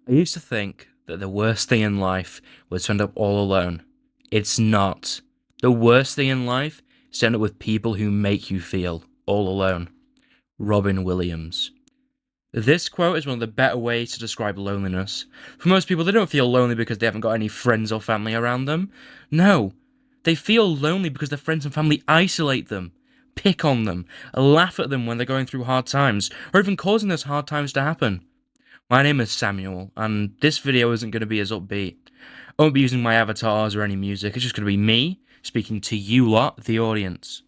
I used to think that the worst thing in life was to end up all alone. It's not. The worst thing in life is to end up with people who make you feel all alone. Robin Williams. This quote is one of the better ways to describe loneliness. For most people, they don't feel lonely because they haven't got any friends or family around them. No, they feel lonely because their friends and family isolate them, pick on them, laugh at them when they're going through hard times, or even causing those hard times to happen. My name is Samuel, and this video isn't going to be as upbeat. I won't be using my avatars or any music, it's just going to be me speaking to you lot, the audience,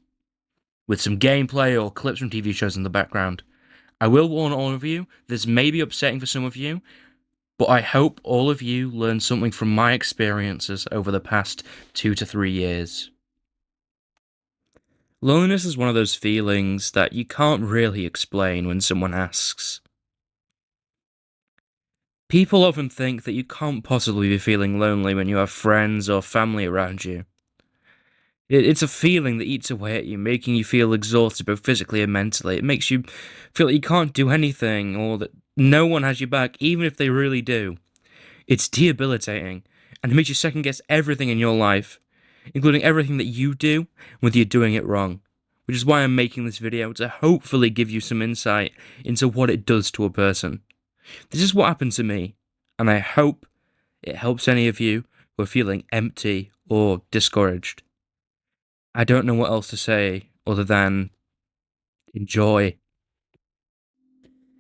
with some gameplay or clips from TV shows in the background. I will warn all of you, this may be upsetting for some of you, but I hope all of you learn something from my experiences over the past 2 to 3 years. Loneliness is one of those feelings that you can't really explain when someone asks. People often think that you can't possibly be feeling lonely when you have friends or family around you. It's a feeling that eats away at you, making you feel exhausted both physically and mentally. It makes you feel that you can't do anything or that no one has your back, even if they really do. It's debilitating, and it makes you second guess everything in your life, including everything that you do, whether you're doing it wrong. Which is why I'm making this video, to hopefully give you some insight into what it does to a person. This is what happened to me, and I hope it helps any of you who are feeling empty or discouraged. I don't know what else to say other than enjoy.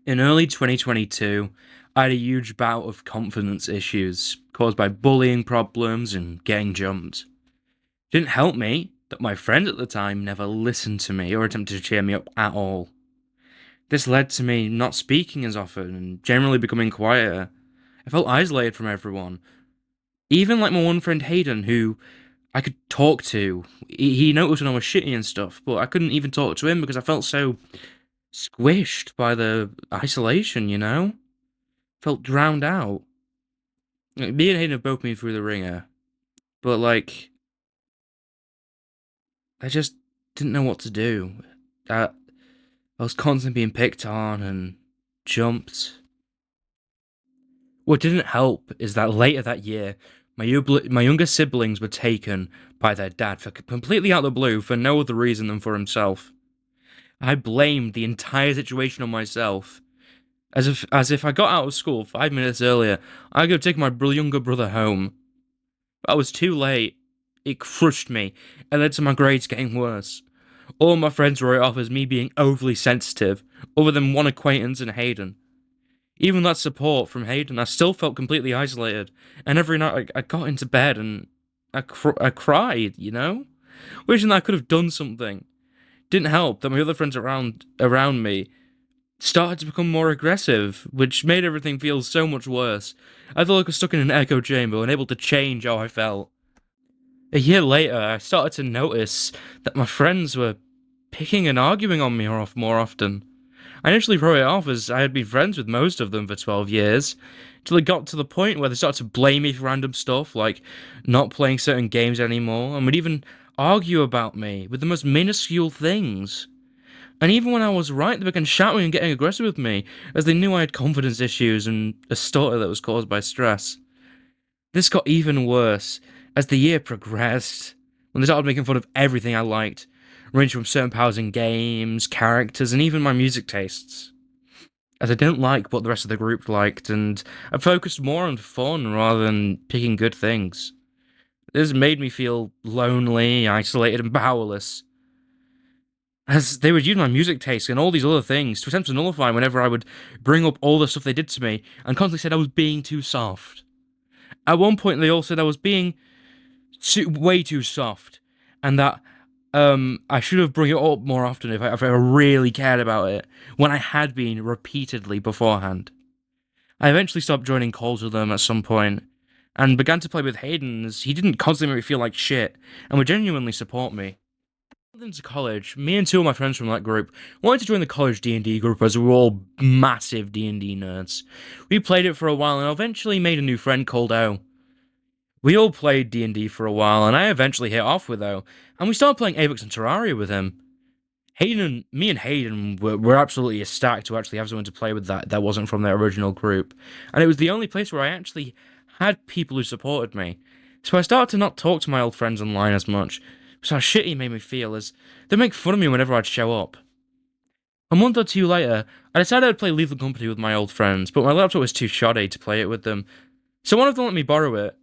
In early 2022, I had a huge bout of confidence issues caused by bullying problems and getting jumped. It didn't help me that my friends at the time never listened to me or attempted to cheer me up at all. This led to me not speaking as often and generally becoming quieter. I felt isolated from everyone. Even like my one friend Hayden, who I could talk to. He noticed when I was shitty and stuff, but I couldn't even talk to him because I felt so squished by the isolation, you know? Felt drowned out. Like, me and Hayden have both been through the ringer, but like, I just didn't know what to do. I, I was constantly being picked on and jumped. What didn't help is that later that year, my younger siblings were taken by their dad for completely out of the blue for no other reason than for himself. I blamed the entire situation on myself. As if I got out of school 5 minutes earlier, I could have taken my younger brother home. But I was too late. It crushed me, and led to my grades getting worse. All my friends wrote it off as me being overly sensitive, other than one acquaintance in Hayden. Even that support from Hayden, I still felt completely isolated, and every night I got into bed and I cried, you know? Wishing that I could have done something. Didn't help that my other friends around me started to become more aggressive, which made everything feel so much worse. I felt like I was stuck in an echo chamber, unable to change how I felt. A year later, I started to notice that my friends were picking and arguing on me more often. I initially wrote it off as I had been friends with most of them for 12 years, till it got to the point where they started to blame me for random stuff, like not playing certain games anymore, and would even argue about me with the most minuscule things. And even when I was right, they began shouting and getting aggressive with me, as they knew I had confidence issues and a stutter that was caused by stress. This got even worse as the year progressed, when they started making fun of everything I liked, ranging from certain powers in games, characters, and even my music tastes. As I didn't like what the rest of the group liked, and I focused more on fun rather than picking good things. This made me feel lonely, isolated, and powerless, as they would use my music taste and all these other things to attempt to nullify whenever I would bring up all the stuff they did to me, and constantly said I was being too soft. At one point, they all said I was being way too soft, and that I should have brought it up more often if I really cared about it, when I had been repeatedly beforehand. I eventually stopped joining calls with them at some point, and began to play with Hayden, as he didn't constantly make me feel like shit, and would genuinely support me. Into college, me and two of my friends from that group wanted to join the college D&D group, as we were all massive D&D nerds. We played it for a while and eventually made a new friend called O. We all played D&D for a while, and I eventually hit off with O, and we started playing Avex and Terraria with him. Me and Hayden were absolutely ecstatic to actually have someone to play with that wasn't from their original group. And it was the only place where I actually had people who supported me. So I started to not talk to my old friends online as much. So how shitty it made me feel as they make fun of me whenever I'd show up. A month or two later, I decided I'd play Lethal Company with my old friends, but my laptop was too shoddy to play it with them. So one of them let me borrow it.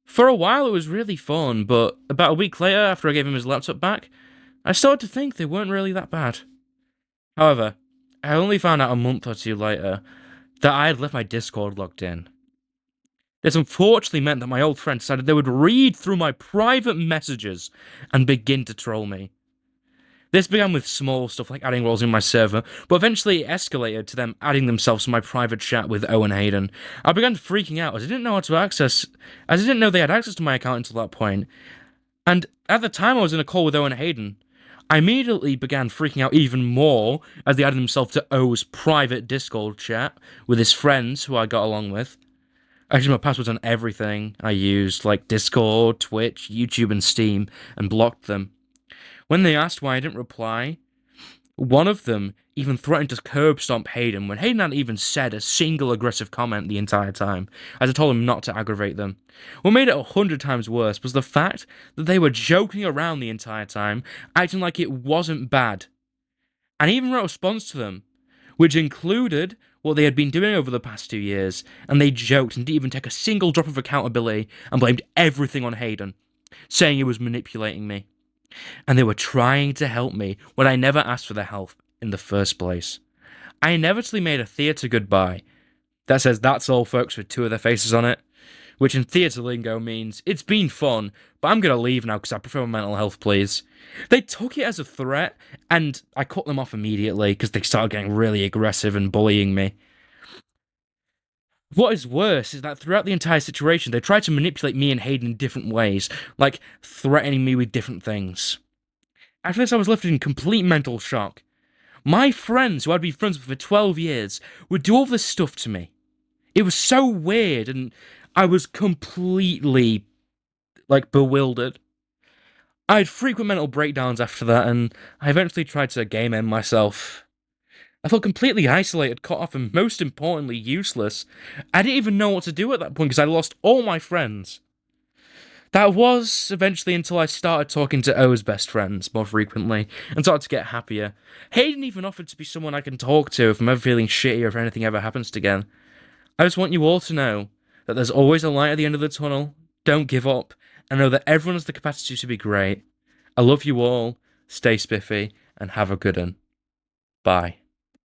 For a while it was really fun, but about a week later, after I gave him his laptop back, I started to think they weren't really that bad. However, I only found out a month or two later that I had left my Discord logged in. This unfortunately meant that my old friend decided they would read through my private messages and begin to troll me. This began with small stuff like adding roles in my server, but eventually it escalated to them adding themselves to my private chat with Owen Hayden. I began freaking out as I didn't know how to access, as I didn't know they had access to my account until that point. And at the time I was in a call with Owen Hayden, I immediately began freaking out even more as they added himself to O's private Discord chat with his friends who I got along with. I changed my passwords on everything I used, like Discord, Twitch, YouTube, and Steam, and blocked them. When they asked why I didn't reply, one of them even threatened to curb stomp Hayden when Hayden hadn't even said a single aggressive comment the entire time, as I told him not to aggravate them. What made it 100 times worse was the fact that they were joking around the entire time, acting like it wasn't bad. And I even wrote a response to them, which included what they had been doing over the past 2 years, and they joked and didn't even take a single drop of accountability and blamed everything on Hayden, saying he was manipulating me. And they were trying to help me when I never asked for their help in the first place. I inevitably made a theatre goodbye that says "that's all folks" with two of their faces on it, which in theatre lingo means it's been fun, but I'm gonna leave now because I prefer my mental health, please. They took it as a threat, and I cut them off immediately because they started getting really aggressive and bullying me. What is worse is that throughout the entire situation, they tried to manipulate me and Hayden in different ways, like threatening me with different things. After this, I was left in complete mental shock. My friends, who I'd been friends with for 12 years, would do all this stuff to me. It was so weird, and I was completely, bewildered. I had frequent mental breakdowns after that, and I eventually tried to game end myself. I felt completely isolated, cut off, and most importantly, useless. I didn't even know what to do at that point because I lost all my friends. That was eventually until I started talking to O's best friends more frequently and started to get happier. Hayden even offered to be someone I can talk to if I'm ever feeling shitty or if anything ever happens again. I just want you all to know that there's always a light at the end of the tunnel. Don't give up, and know that everyone has the capacity to be great. I love you all, stay spiffy, and have a good one. Bye.